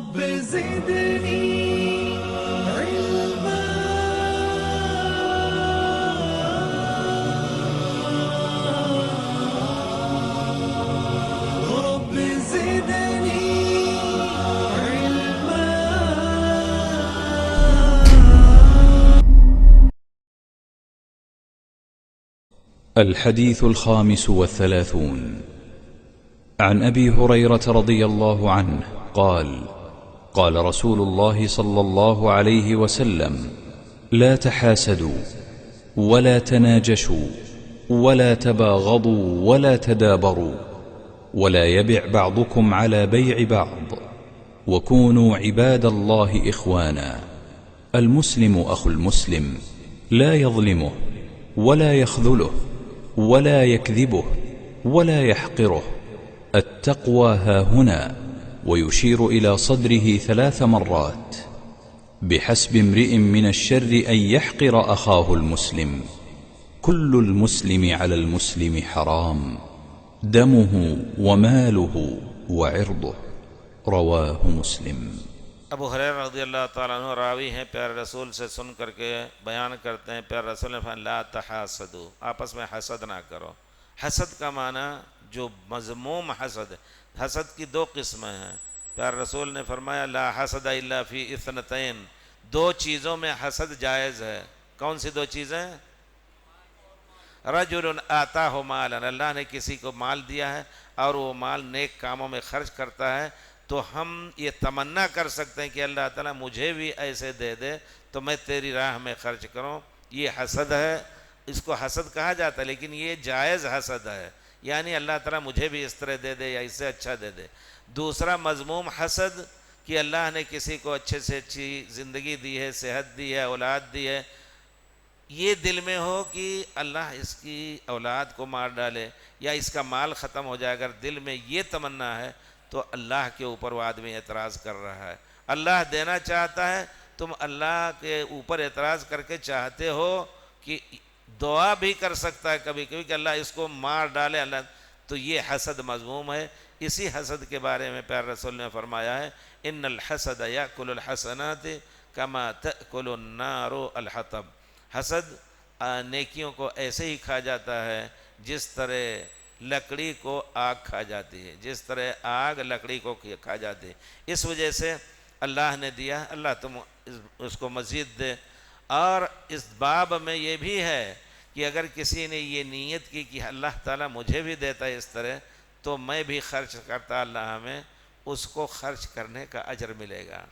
رب زدني علما. رب زدني علما. الحديث 35 عن أبي هريرة رضي الله عنه قال: قال رسول الله صلى الله عليه وسلم: لا تحاسدوا ولا تناجشوا ولا تباغضوا ولا تدابروا ولا يبع بعضكم على بيع بعض وكونوا عباد الله إخوانا. المسلم أخو المسلم لا يظلمه ولا يخذله ولا يكذبه ولا يحقره. التقوى هاهنا، ويشير إلى صدره 3 مرات. بحسب امرئ من الشر أن يحقر أخاه المسلم. كل المسلم على المسلم حرام، دمه وماله وعرضه. رواه مسلم. ابو ہریرہ رضی اللہ تعالیٰ عنہ راوی ہیں، پیارے رسول سے سن کر کے بیان کرتے ہیں، پیارے رسول نے فرمایا لا تحاسدوا، آپس میں حسد نہ کرو۔ حسد کا معنی جو مذموم حسد ہے، حسد کی 2 قسمیں ہیں۔ پیارے رسول نے فرمایا لا حسد الا فی اثنتین، 2 چیزوں میں حسد جائز ہے۔ کون سی 2 چیزیں؟ رجل آتاہ مالا، اللہ نے کسی کو مال دیا ہے اور وہ مال نیک کاموں میں خرچ کرتا ہے، تو ہم یہ تمنا کر سکتے ہیں کہ اللہ تعالیٰ مجھے بھی ایسے دے دے تو میں تیری راہ میں خرچ کروں۔ یہ حسد ہے، اس کو حسد کہا جاتا ہے، لیکن یہ جائز حسد ہے، یعنی اللہ تعالیٰ مجھے بھی اس طرح دے دے یا اس سے اچھا دے دے۔ دوسرا مذموم حسد کہ اللہ نے کسی کو اچھے سے اچھی زندگی دی ہے، صحت دی ہے، اولاد دی ہے، یہ دل میں ہو کہ اللہ اس کی اولاد کو مار ڈالے یا اس کا مال ختم ہو جائے۔ اگر دل میں یہ تمنا ہے تو اللہ کے اوپر وہ آدمی اعتراض کر رہا ہے۔ اللہ دینا چاہتا ہے، تم اللہ کے اوپر اعتراض کر کے چاہتے ہو کہ دعا بھی کر سکتا ہے کبھی کبھی کہ اللہ اس کو مار ڈالے، اللہ، تو یہ حسد مذموم ہے۔ اسی حسد کے بارے میں پیارے رسول نے فرمایا ہے ان الحسد یاکل الحسنات کما تاکل النار الحطب، حسد نیکیوں کو ایسے ہی کھا جاتا ہے جس طرح لکڑی کو آگ کھا جاتی ہے، جس طرح آگ لکڑی کو کھا جاتی ہے۔ اس وجہ سے اللہ نے دیا، اللہ تم اس کو مزید دے۔ اور اس باب میں یہ بھی ہے کہ اگر کسی نے یہ نیت کی کہ اللہ تعالیٰ مجھے بھی دیتا ہے اس طرح تو میں بھی خرچ کرتا اللہ ہمیں، اس کو خرچ کرنے کا اجر ملے گا۔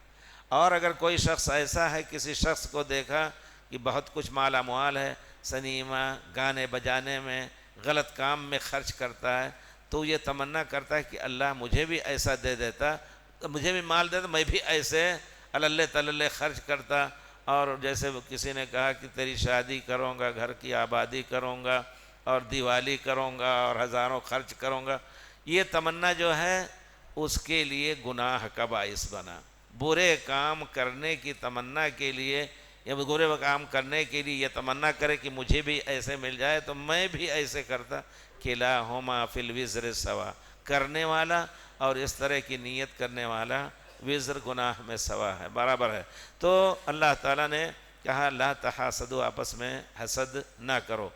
اور اگر کوئی شخص ایسا ہے، کسی شخص کو دیکھا کہ بہت کچھ مال اموال ہے، سنیما گانے بجانے میں غلط کام میں خرچ کرتا ہے، تو یہ تمنا کرتا ہے کہ اللہ مجھے بھی ایسا دے دیتا، مجھے بھی مال دیتا، میں بھی ایسے اللہ تعالی خرچ کرتا۔ اور جیسے کسی نے کہا کہ تیری شادی کروں گا، گھر کی آبادی کروں گا اور دیوالی کروں گا اور ہزاروں خرچ کروں گا، یہ تمنا جو ہے اس کے لیے گناہ کا باعث بنا۔ برے کام کرنے کی تمنا کے لیے یا برے کام کرنے کے لیے یہ تمنا کرے کہ مجھے بھی ایسے مل جائے تو میں بھی ایسے کرتا، کلاہما فی الوزر سوا، کرنے والا اور اس طرح کی نیت کرنے والا وزر گناہ میں سوا ہے، برابر ہے۔ تو اللہ تعالیٰ نے کہا لا تحاسدوا، آپس میں حسد نہ کرو،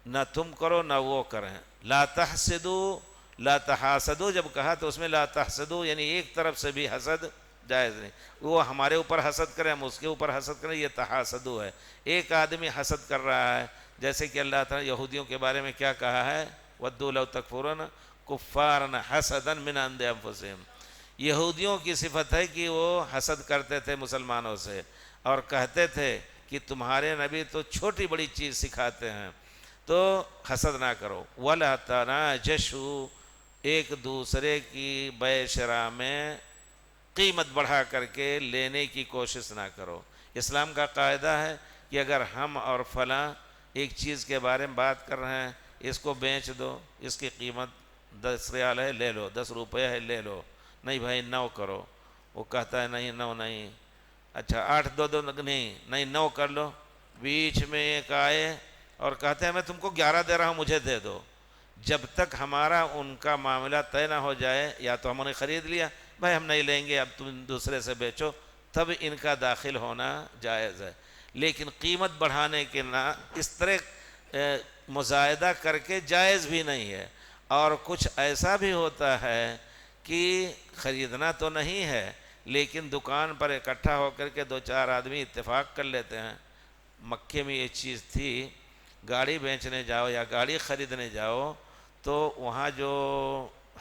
نہ تم کرو نہ وہ کریں۔ لا تحسدوا، لا تحاسدوا جب کہا تو اس میں لا تحسدوا یعنی ایک طرف سے بھی حسد جائز نہیں، وہ ہمارے اوپر حسد کرے ہم اس کے اوپر حسد کریں، یہ تحاسدو ہے۔ ایک آدمی حسد کر رہا ہے، جیسے کہ اللہ تعالیٰ یہودیوں کے بارے میں کیا کہا ہے وَدُّوا لَوْ تَكْفُرُونَ كُفَّارًا حَسَدًا مِنْ عِنْدِ أَنفُسِهِمْ، یہودیوں کی صفت ہے کہ وہ حسد کرتے تھے مسلمانوں سے اور کہتے تھے کہ تمہارے نبی تو چھوٹی بڑی چیز سکھاتے ہیں، تو حسد نہ کرو۔ وَلَا تَنَاجَشُوا، ایک دوسرے کی بے شرا میں قیمت بڑھا کر کے لینے کی کوشش نہ کرو۔ اسلام کا قاعدہ ہے کہ اگر ہم اور فلاں ایک چیز کے بارے میں بات کر رہے ہیں، اس کو بیچ دو، اس کی قیمت 10 ریال ہے لے لو، 10 روپے ہے لے لو، نہیں بھائی 9 کرو، وہ کہتا ہے نہیں 9 نہیں، اچھا 8 دو نہیں 9 کر لو، بیچ میں ایک آئے اور کہتے ہیں میں تم کو 11 دے رہا ہوں مجھے دے دو، جب تک ہمارا ان کا معاملہ طے نہ ہو جائے یا تو ہم انہیں خرید لیا بھائی ہم نہیں لیں گے، اب تم دوسرے سے بیچو، تب ان کا داخل ہونا جائز ہے۔ لیکن قیمت بڑھانے کے نہ اس طرح مزائدہ کر کے جائز بھی نہیں ہے۔ اور کچھ ایسا بھی ہوتا ہے کہ خریدنا تو نہیں ہے لیکن دکان پر اکٹھا ہو کر کے دو چار آدمی اتفاق کر لیتے ہیں۔ مکے میں یہ چیز تھی، گاڑی بیچنے جاؤ یا گاڑی خریدنے جاؤ تو وہاں جو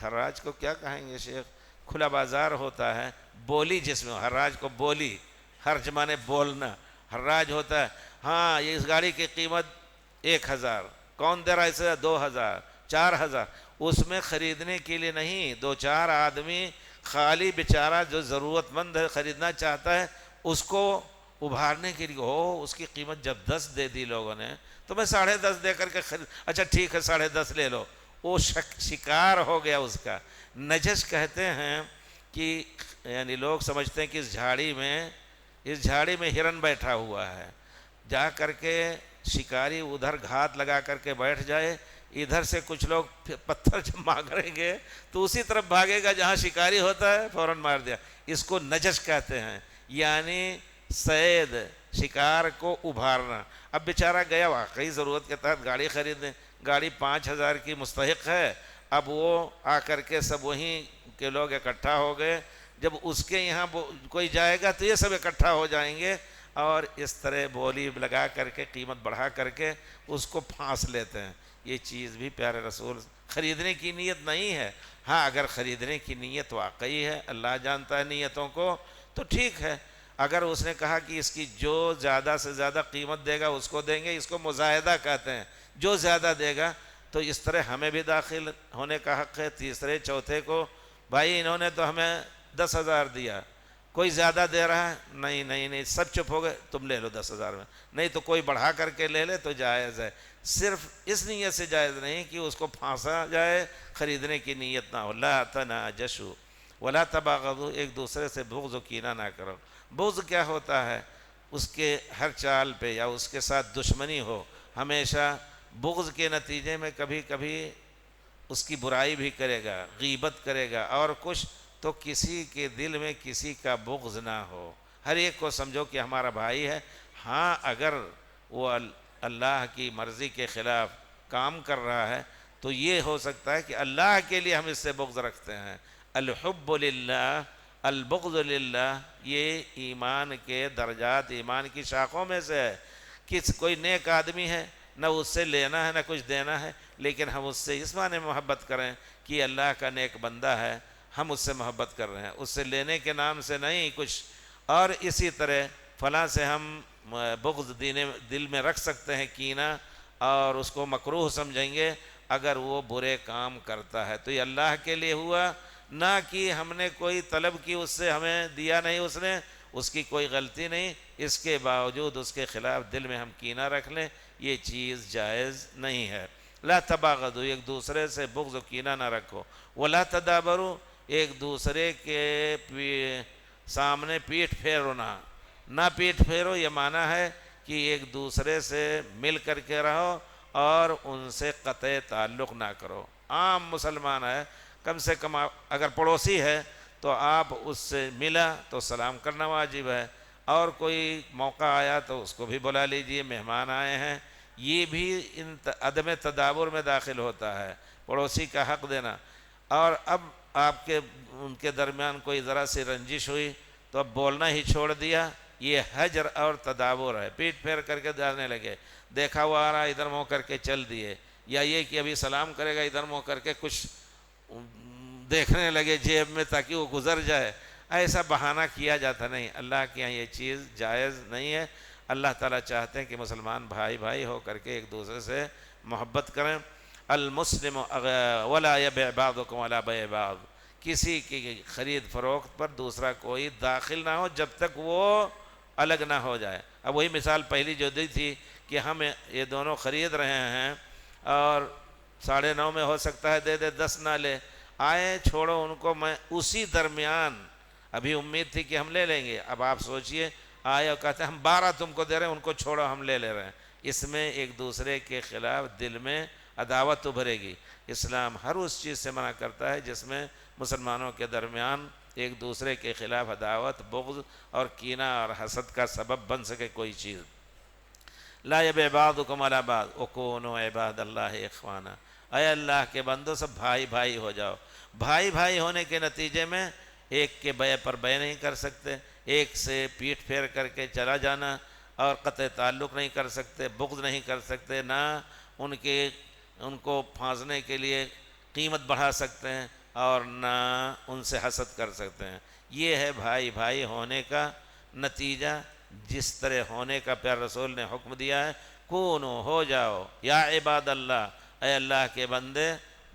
حراج کو کیا کہیں گے شیخ، کھلا بازار ہوتا ہے، بولی جس میں حراج کو بولی، حرج مانے بولنا، حراج ہوتا ہے، ہاں یہ اس گاڑی کی قیمت 1000، کون دے رہا ہے اسے 2000 4000، اس میں خریدنے کے لیے نہیں، دو چار آدمی خالی بیچارہ جو ضرورت مند ہے خریدنا چاہتا ہے اس کو ابھارنے کے لیے، اس کی قیمت جب 10 دے دی لوگوں نے تو میں 10.5 دے کر کے خرید، اچھا ٹھیک ہے 10.5 لے لو، وہ شکار ہو گیا اس کا۔ نجش کہتے ہیں کہ یعنی لوگ سمجھتے ہیں کہ اس جھاڑی میں ہرن بیٹھا ہوا ہے، جا کر کے شکاری ادھر گھات لگا کر کے بیٹھ جائے، ادھر سے کچھ لوگ پتھر جب ماریں گے تو اسی طرف بھاگے گا جہاں شکاری ہوتا ہے، فوراً مار دیا۔ اس کو نجش کہتے ہیں، یعنی صید، شکار کو ابھارنا۔ اب بیچارہ گیا واقعی ضرورت کے تحت گاڑی خریدنے، گاڑی 5000 کی مستحق ہے، اب وہ آ کر کے سب وہیں کے لوگ اکٹھا ہو گئے، جب اس کے یہاں کوئی جائے گا تو یہ سب اکٹھا ہو جائیں گے اور اس طرح بولی لگا کر کے قیمت بڑھا کر کے اس کو پھانس لیتے ہیں۔ یہ چیز بھی پیارے رسول، خریدنے کی نیت نہیں ہے، ہاں اگر خریدنے کی نیت واقعی ہے، اللہ جانتا ہے نیتوں کو، تو ٹھیک ہے۔ اگر اس نے کہا کہ اس کی جو زیادہ سے زیادہ قیمت دے گا اس کو دیں گے، اس کو مزائدہ کہتے ہیں، جو زیادہ دے گا، تو اس طرح ہمیں بھی داخل ہونے کا حق ہے۔ تیسرے چوتھے کو، بھائی انہوں نے تو ہمیں 10,000 دیا، کوئی زیادہ دے رہا ہے، نہیں سب چپ ہو گئے، تم لے لو 10,000 میں، نہیں تو کوئی بڑھا کر کے لے لے تو جائز ہے۔ صرف اس نیت سے جائز نہیں کہ اس کو پھانسا جائے، خریدنے کی نیت نہ ہو۔ لا تناجشوا ولا تباغضوا، ایک دوسرے سے بغض و کینہ نہ کرو۔ بغض کیا ہوتا ہے؟ اس کے ہر چال پہ یا اس کے ساتھ دشمنی ہو، ہمیشہ بغض کے نتیجے میں کبھی کبھی اس کی برائی بھی کرے گا، غیبت کرے گا اور کچھ، تو کسی کے دل میں کسی کا بغض نہ ہو، ہر ایک کو سمجھو کہ ہمارا بھائی ہے۔ ہاں اگر وہ اللہ کی مرضی کے خلاف کام کر رہا ہے تو یہ ہو سکتا ہے کہ اللہ کے لیے ہم اس سے بغض رکھتے ہیں۔ الحب للہ البغض للہ، یہ ایمان کے درجات، ایمان کی شاخوں میں سے ہے۔ کوئی نیک آدمی ہے، نہ اس سے لینا ہے نہ کچھ دینا ہے، لیکن ہم اس سے اس معنی محبت کریں کہ اللہ کا نیک بندہ ہے، ہم اس سے محبت کر رہے ہیں، اس سے لینے کے نام سے نہیں کچھ۔ اور اسی طرح فلاں سے ہم بغض دل میں رکھ سکتے ہیں، کینہ، اور اس کو مکروہ سمجھیں گے اگر وہ برے کام کرتا ہے، تو یہ اللہ کے لیے ہوا، نہ کہ ہم نے کوئی طلب کی اس سے، ہمیں دیا نہیں اس نے، اس کی کوئی غلطی نہیں، اس کے باوجود اس کے خلاف دل میں ہم کینہ رکھ لیں، یہ چیز جائز نہیں ہے۔ لا تباغضوا، ایک دوسرے سے بغض و کینہ نہ رکھو۔ ولا تدابروا، ایک دوسرے کے سامنے پیٹھ پھیرنا، نہ پیٹھ پھیرو، یہ معنی ہے کہ ایک دوسرے سے مل کر کے رہو اور ان سے قطع تعلق نہ کرو۔ عام مسلمان ہے، کم سے کم اگر پڑوسی ہے تو آپ اس سے ملا تو سلام کرنا واجب ہے، اور کوئی موقع آیا تو اس کو بھی بلا لیجئے، مہمان آئے ہیں، یہ بھی ان عدم تدابر میں داخل ہوتا ہے، پڑوسی کا حق دینا۔ اور اب آپ کے ان کے درمیان کوئی ذرا سی رنجش ہوئی تو اب بولنا ہی چھوڑ دیا، یہ حجر اور تدابر ہے، پیٹ پھیر کر کے جانے لگے، دیکھا وہ آ رہا ادھر منہ کر کے چل دیے، یا یہ کہ ابھی سلام کرے گا ادھر منہ کر کے کچھ دیکھنے لگے جیب میں تاکہ وہ گزر جائے، ایسا بہانہ کیا جاتا نہیں، اللہ کے یہاں یہ چیز جائز نہیں ہے۔ اللہ تعالیٰ چاہتے ہیں کہ مسلمان بھائی بھائی ہو کر کے ایک دوسرے سے محبت کریں۔ المسلم ولا یبع بعضکم ولا بیع بعض، کسی کی خرید فروخت پر دوسرا کوئی داخل نہ ہو جب تک وہ الگ نہ ہو جائے۔ اب وہی مثال پہلی جو دی تھی کہ ہم یہ دونوں خرید رہے ہیں اور 9:30 میں ہو سکتا ہے دے دے، 10 نہ لے، آئے چھوڑو ان کو، میں اسی درمیان ابھی امید تھی کہ ہم لے لیں گے، اب آپ سوچئے آئے اور کہتے ہیں ہم 12 تم کو دے رہے ہیں، ان کو چھوڑو ہم لے رہے ہیں، اس میں ایک دوسرے کے خلاف دل میں عداوت ابھرے گی۔ اسلام ہر اس چیز سے منع کرتا ہے جس میں مسلمانوں کے درمیان ایک دوسرے کے خلاف عداوت، بغض اور کینہ اور حسد کا سبب بن سکے کوئی چیز۔ لا یب بعضکم علی بعض وکونوا عباد اللہ اخوانا، اے اللہ کے بندو سب بھائی بھائی ہو جاؤ۔ بھائی بھائی ہونے کے نتیجے میں ایک کے بے پر بے نہیں کر سکتے، ایک سے پیٹھ پھیر کر کے چلا جانا اور قطع تعلق نہیں کر سکتے، بغض نہیں کر سکتے، نہ ان کو پھانسنے کے لیے قیمت بڑھا سکتے ہیں اور نہ ان سے حسد کر سکتے ہیں۔ یہ ہے بھائی بھائی ہونے کا نتیجہ، جس طرح ہونے کا پیارے رسول نے حکم دیا ہے، کونو ہو جاؤ، یا عباد اللہ، اے اللہ کے بندے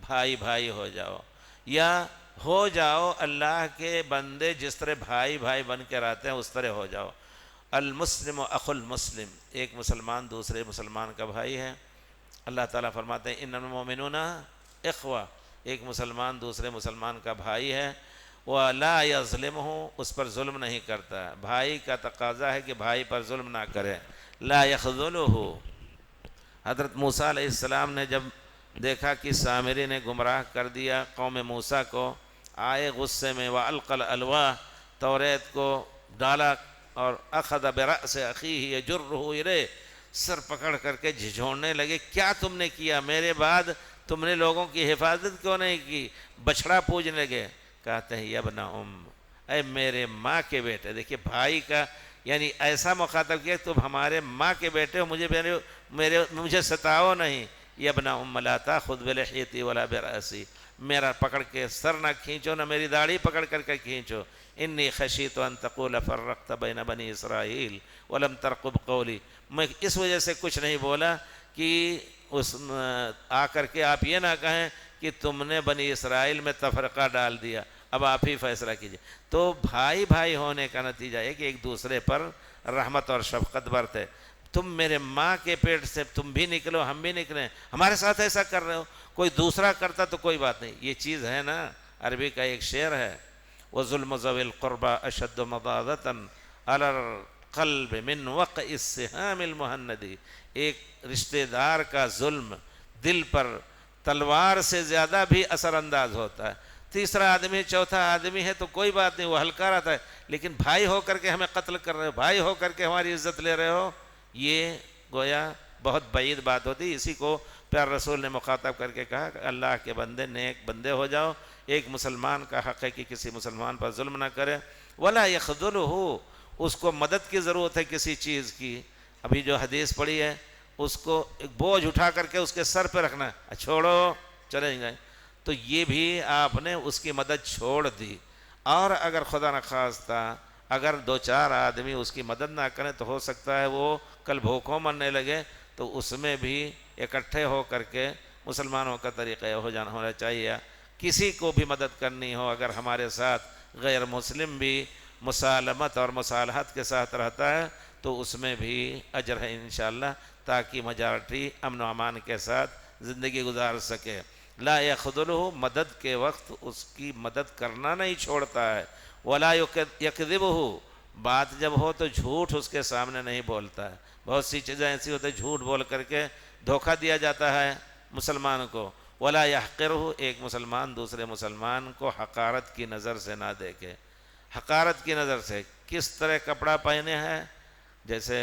بھائی بھائی ہو جاؤ، یا ہو جاؤ اللہ کے بندے جس طرح بھائی بھائی بن کے رہتے ہیں اس طرح ہو جاؤ۔ المسلم اخو المسلم، ایک مسلمان دوسرے مسلمان کا بھائی ہے۔ اللہ تعالیٰ فرماتے ہیں انما المؤمنون اخوہ، ایک مسلمان دوسرے مسلمان کا بھائی ہے۔ وَلَا يَظْلِمُهُ، اس پر ظلم نہیں کرتا، بھائی کا تقاضا ہے کہ بھائی پر ظلم نہ کرے۔ لا يَخْذُلُهُ، حضرت موسیٰ علیہ السلام نے جب دیکھا کہ سامری نے گمراہ کر دیا قوم موسیٰ کو، آئے غصے میں، وَأَلْقَى الْأَلْوَاحَ، توریت کو ڈالا، اور أَخَذَ بِرَأْسِ أَخِيهِ يَجُرُّهُ إِلَيْهِ، سر پکڑ کر کے جھنجھوڑنے لگے، کیا تم نے کیا میرے بعد؟ تم نے لوگوں کی حفاظت کیوں نہیں کی؟ بچھڑا پوجنے لگے۔ کہتے ہیں یا ابن ام، اے میرے ماں کے بیٹے، دیکھیے بھائی کا یعنی ایسا مخاطب کیا، تم ہمارے ماں کے بیٹے ہو، مجھے ستاؤ نہیں۔ یا ابن ام لا تاخذ بلحیتی ولا برأسی، میرا پکڑ کے سر نہ کھینچو، نہ میری داڑھی پکڑ کر کے کھینچو۔ انی خشیت ان تقول فرقت بین بنی اسرائیل ولم ترقب قولی، میں اس وجہ سے کچھ نہیں بولا کہ آ کر کے آپ یہ نہ کہیں کہ تم نے بنی اسرائیل میں تفرقہ ڈال دیا، اب آپ ہی فیصلہ کیجئے۔ تو بھائی بھائی ہونے کا نتیجہ ہے کہ ایک دوسرے پر رحمت اور شفقت برتے۔ تم میرے ماں کے پیٹ سے تم بھی نکلو، ہم بھی نکلیں، ہمارے ساتھ ایسا کر رہے ہو، کوئی دوسرا کرتا تو کوئی بات نہیں۔ یہ چیز ہے نا، عربی کا ایک شعر ہے، وَظُلْمُ ذَوِي الْقُرْبَى أَشَدُّ مَضَاضَةً عَلَى الْقَلْبِ مِنْ وَقْعِ السِّهَامِ الْمُهَنَّدِ، ایک رشتہ دار کا ظلم دل پر تلوار سے زیادہ بھی اثر انداز ہوتا ہے۔ تیسرا آدمی چوتھا آدمی ہے تو کوئی بات نہیں، وہ ہلکا رہتا ہے، لیکن بھائی ہو کر کے ہمیں قتل کر رہے ہو، بھائی ہو کر کے ہماری عزت لے رہے ہو، یہ گویا بہت بعید بات ہوتی۔ اسی کو پیار رسول نے مخاطب کر کے کہا کہ اللہ کے بندے نیک بندے ہو جاؤ، ایک مسلمان کا حق ہے کہ کسی مسلمان پر ظلم نہ کرے۔ ولا يخذلہ، اس کو مدد کی ضرورت ہے کسی چیز کی، ابھی جو حدیث پڑھی ہے اس کو ایک بوجھ اٹھا کر کے اس کے سر پہ رکھنا ہے، چھوڑو چلیں گئے، تو یہ بھی آپ نے اس کی مدد چھوڑ دی۔ اور اگر خدا نخواستہ اگر دو چار آدمی اس کی مدد نہ کریں تو ہو سکتا ہے وہ کل بھوکوں مرنے لگے، تو اس میں بھی اکٹھے ہو کر کے مسلمانوں کا طریقہ ہونا چاہیے۔ کسی کو بھی مدد کرنی ہو، اگر ہمارے ساتھ غیر مسلم بھی مسالمت اور مصالحت کے ساتھ رہتا ہے تو اس میں بھی اجر ہے انشاءاللہ، تاکہ میجارٹی امن و امان کے ساتھ زندگی گزار سکے۔ لا يخذلہ، مدد کے وقت اس کی مدد کرنا نہیں چھوڑتا ہے۔ ولا یکذبہ، بات جب ہو تو جھوٹ اس کے سامنے نہیں بولتا ہے۔ بہت سی چیزیں ایسی ہوتی ہیں جھوٹ بول کر کے دھوکہ دیا جاتا ہے مسلمان کو۔ ولا یحقرہ، ایک مسلمان دوسرے مسلمان کو حقارت کی نظر سے نہ دیکھے۔ حقارت کی نظر سے کس طرح کپڑا پہنے ہیں، جیسے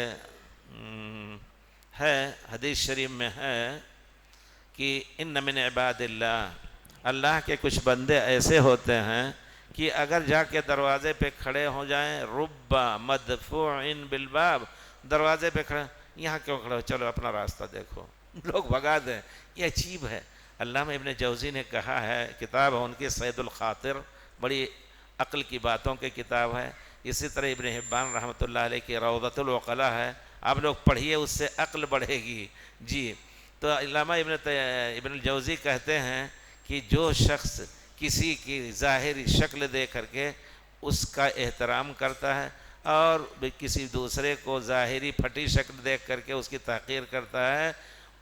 ہے حدیث شریف میں ہے کہ ان من عباد اللہ کے کچھ بندے ایسے ہوتے ہیں کہ اگر جا کے دروازے پہ کھڑے ہو جائیں، رب مدفوع بالباب، دروازے پہ کھڑے، یہاں کیوں کھڑے ہو، چلو اپنا راستہ دیکھو، لوگ بھگا دیں۔ یہ عجیب ہے۔ علامہ ابن جوزی نے کہا ہے، کتاب ہے ان کی سید الخاطر، بڑی عقل کی باتوں کی کتاب ہے۔ اسی طرح ابن حبان رحمۃ اللہ علیہ کی روضۃ العقلاء ہے، آپ لوگ پڑھیے، اس سے عقل بڑھے گی جی۔ تو علامہ ابن الجوزی کہتے ہیں کہ جو شخص کسی کی ظاہری شکل دیکھ کر کے اس کا احترام کرتا ہے اور کسی دوسرے کو ظاہری پھٹی شکل دیکھ کر کے اس کی تحقیر کرتا ہے،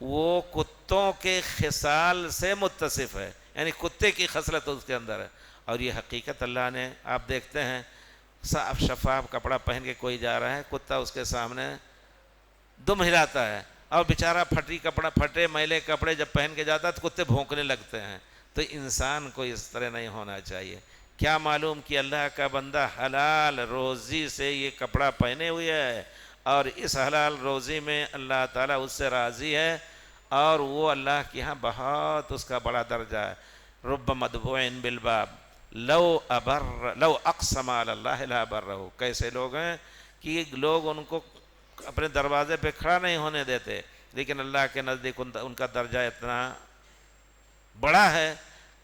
وہ کتوں کے خصال سے متصف ہے، یعنی کتے کی خصلت اس کے اندر ہے۔ اور یہ حقیقت اللہ نے، آپ دیکھتے ہیں صاف شفاف کپڑا پہن کے کوئی جا رہا ہے، کتا اس کے سامنے دم ہلاتا ہے، اور بیچارہ پھٹے میلے کپڑے جب پہن کے جاتا ہے تو کتے بھونکنے لگتے ہیں۔ تو انسان کو اس طرح نہیں ہونا چاہیے۔ کیا معلوم کہ اللہ کا بندہ حلال روزی سے یہ کپڑا پہنے ہوئے ہے اور اس حلال روزی میں اللہ تعالیٰ اس سے راضی ہے اور وہ اللہ کے ہاں بہت اس کا بڑا درجہ ہے. رب مدبوع بالباب لو اقسم علی اللہ لا برہ. کیسے لوگ ہیں کہ لوگ ان کو اپنے دروازے پہ کھڑا نہیں ہونے دیتے، لیکن اللہ کے نزدیک ان کا درجہ اتنا بڑا ہے.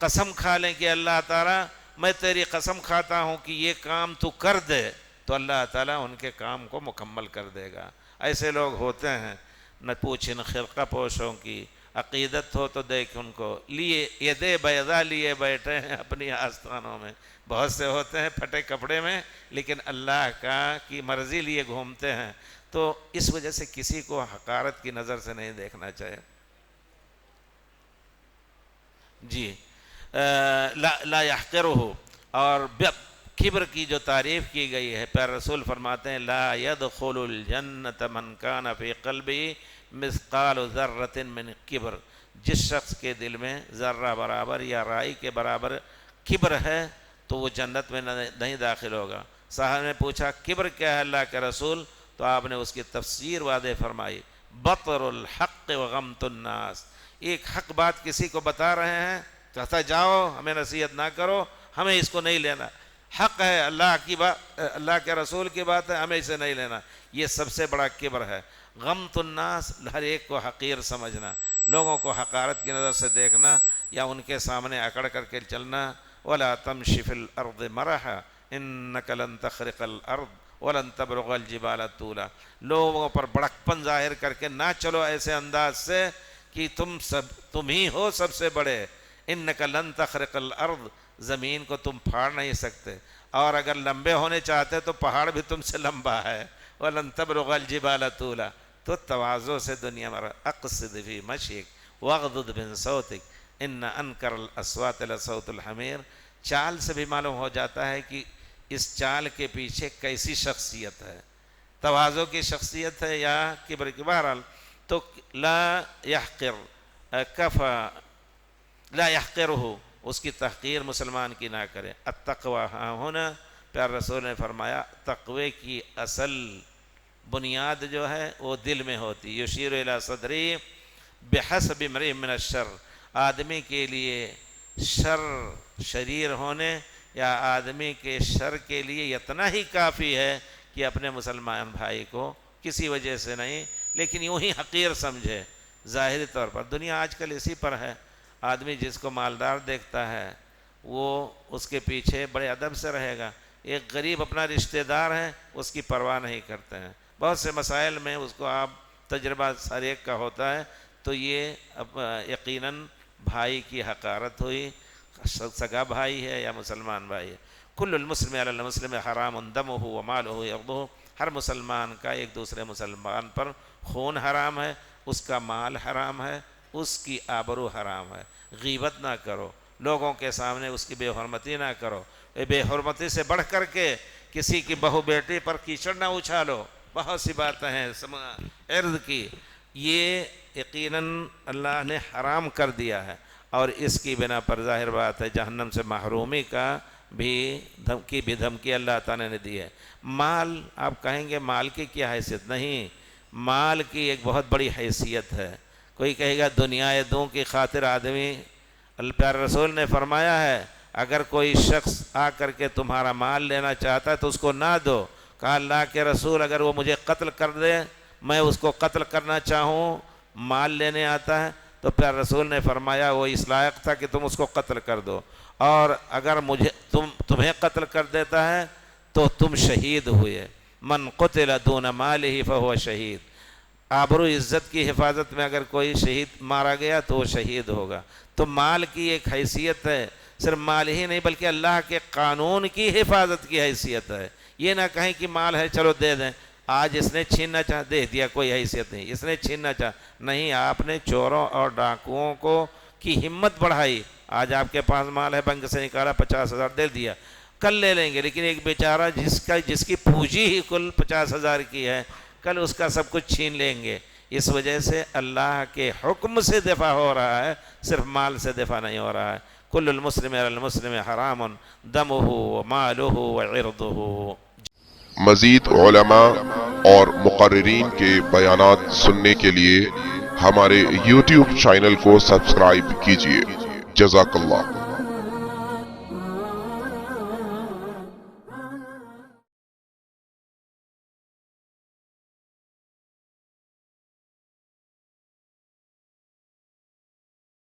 قسم کھا لیں کہ اللہ تعالیٰ میں تیری قسم کھاتا ہوں کہ یہ کام تو کر دے، تو اللہ تعالیٰ ان کے کام کو مکمل کر دے گا. ایسے لوگ ہوتے ہیں. نہ پوچھ ان خرقہ پوشوں کی، عقیدت ہو تو دیکھ ان کو لیے یدے بیضا لیے بیٹھے ہیں اپنی آستانوں میں. بہت سے ہوتے ہیں پھٹے کپڑے میں لیکن اللہ کی مرضی لیے گھومتے ہیں. تو اس وجہ سے کسی کو حقارت کی نظر سے نہیں دیکھنا چاہیے. جی لا يحقرہ. اور کبر کی جو تعریف کی گئی ہے، پیارے رسول فرماتے ہیں لا يدخل الجنت من کان فی قلبہ مثقال ذرۃ من کبر. جس شخص کے دل میں ذرہ برابر یا رائی کے برابر کبر ہے تو وہ جنت میں نہیں داخل ہوگا. صاحب نے پوچھا کبر کیا ہے اللہ کے رسول؟ تو آپ نے اس کی تفسیر واضح فرمائی، بطر الحق وغمت الناس. ایک حق بات کسی کو بتا رہے ہیں، کہتا جاؤ ہمیں نصیحت نہ کرو، ہمیں اس کو نہیں لینا. حق ہے، اللہ کی بات، اللہ کے رسول کی بات ہے، ہمیں اسے نہیں لینا. یہ سب سے بڑا کبر ہے. غمت الناس، ہر ایک کو حقیر سمجھنا، لوگوں کو حقارت کی نظر سے دیکھنا یا ان کے سامنے اکڑ کر کے چلنا. ولا تمشی فی الارض مرحا انک لن تخرق الارض ولن تبلغ الجبال طولا. لوگوں پر بڑکپن ظاہر کر کے نہ چلو ایسے انداز سے کہ تم ہی ہو سب سے بڑے. انک لن تخرق الارض، زمین کو تم پھاڑ نہیں سکتے، اور اگر لمبے ہونے چاہتے تو پہاڑ بھی تم سے لمبا ہے. ولن تبلغ الجبال طولا. تو تواضع سے دنیا میں اقصد فی مشیک واغضض من صوتک ان انکر الاصوات لصوت الحمیر. چال سے بھی معلوم ہو جاتا ہے کہ اس چال کے پیچھے کیسی شخصیت ہے، تواضع کی شخصیت ہے یا کبر کی. بہرحال تو لا یحقرہ، اس کی تحقیر مسلمان کی نہ کرے. التقوی ہاں ہونا، پیار رسول نے فرمایا تقوی کی اصل بنیاد جو ہے وہ دل میں ہوتی. یشیر الی صدری بحسب امرئ من الشر. آدمی کے لیے شریر ہونے یا آدمی کے شر کے لیے اتنا ہی کافی ہے کہ اپنے مسلمان بھائی کو کسی وجہ سے نہیں لیکن یوں ہی حقیر سمجھے. ظاہری طور پر دنیا آج کل اسی پر ہے. آدمی جس کو مالدار دیکھتا ہے وہ اس کے پیچھے بڑے ادب سے رہے گا. ایک غریب اپنا رشتہ دار ہے، اس کی پرواہ نہیں کرتے ہیں. بہت سے مسائل میں اس کو آپ تجربہ ہر ایک کا ہوتا ہے. تو یہ یقیناً بھائی کی حقارت ہوئی، سگا بھائی ہے یا مسلمان بھائی ہے. کل المسلم علی المسلم حرام دمہ ومالہ وعرضہ. ہر مسلمان کا ایک دوسرے مسلمان پر خون حرام ہے، اس کا مال حرام ہے، اس کی آبرو حرام ہے. غیبت نہ کرو، لوگوں کے سامنے اس کی بے حرمتی نہ کرو. بے حرمتی سے بڑھ کر کے کسی کی بہو بیٹی پر کیچڑ نہ اچھالو. بہت سی باتیں ہیں عرض کی، یہ یقیناً اللہ نے حرام کر دیا ہے اور اس کی بنا پر ظاہر بات ہے جہنم سے محرومی کا بھی دھمکی اللہ تعالیٰ نے دی ہے. مال، آپ کہیں گے مال کی کیا حیثیت؟ نہیں، مال کی ایک بہت بڑی حیثیت ہے. کوئی کہے گا دنیا دوں کی خاطر آدمی، اللہ پیارے رسول نے فرمایا ہے اگر کوئی شخص آ کر کے تمہارا مال لینا چاہتا ہے تو اس کو نہ دو. کہا اللہ کے رسول اگر وہ مجھے قتل کر دے، میں اس کو قتل کرنا چاہوں، مال لینے آتا ہے، تو پیارے رسول نے فرمایا وہ اس لائق تھا کہ تم اس کو قتل کر دو. اور اگر تمہیں قتل کر دیتا ہے تو تم شہید ہوئے. من قتل دون مالہ فہو شہید. آبرو عزت کی حفاظت میں اگر کوئی شہید مارا گیا تو وہ شہید ہوگا. تو مال کی ایک حیثیت ہے، صرف مال ہی نہیں بلکہ اللہ کے قانون کی حفاظت کی حیثیت ہے. یہ نہ کہیں کہ مال ہے چلو دے دیں، آج اس نے چھیننا چاہ دے دیا، کوئی حیثیت نہیں. اس نے چھیننا چاہ نہیں، آپ نے چوروں اور ڈاکوؤں کو کی ہمت بڑھائی. آج آپ کے پاس مال ہے، بینک سے نکالا 50,000 دے دیا، کل لے لیں گے. لیکن ایک بیچارہ جس کی پونجی ہی کل 50,000 کی ہے، کل اس کا سب کچھ چھین لیں گے. اس وجہ سے اللہ کے حکم سے دفاع ہو رہا ہے، صرف مال سے دفاع نہیں ہو رہا ہے. کل المسلم علی المسلم حرام دمہ ومالہ وعرضہ۔ مزید علماء اور مقررین کے بیانات سننے کے لیے ہمارے YouTube چینل کو سبسکرائب کیجیے۔ جزاک اللہ۔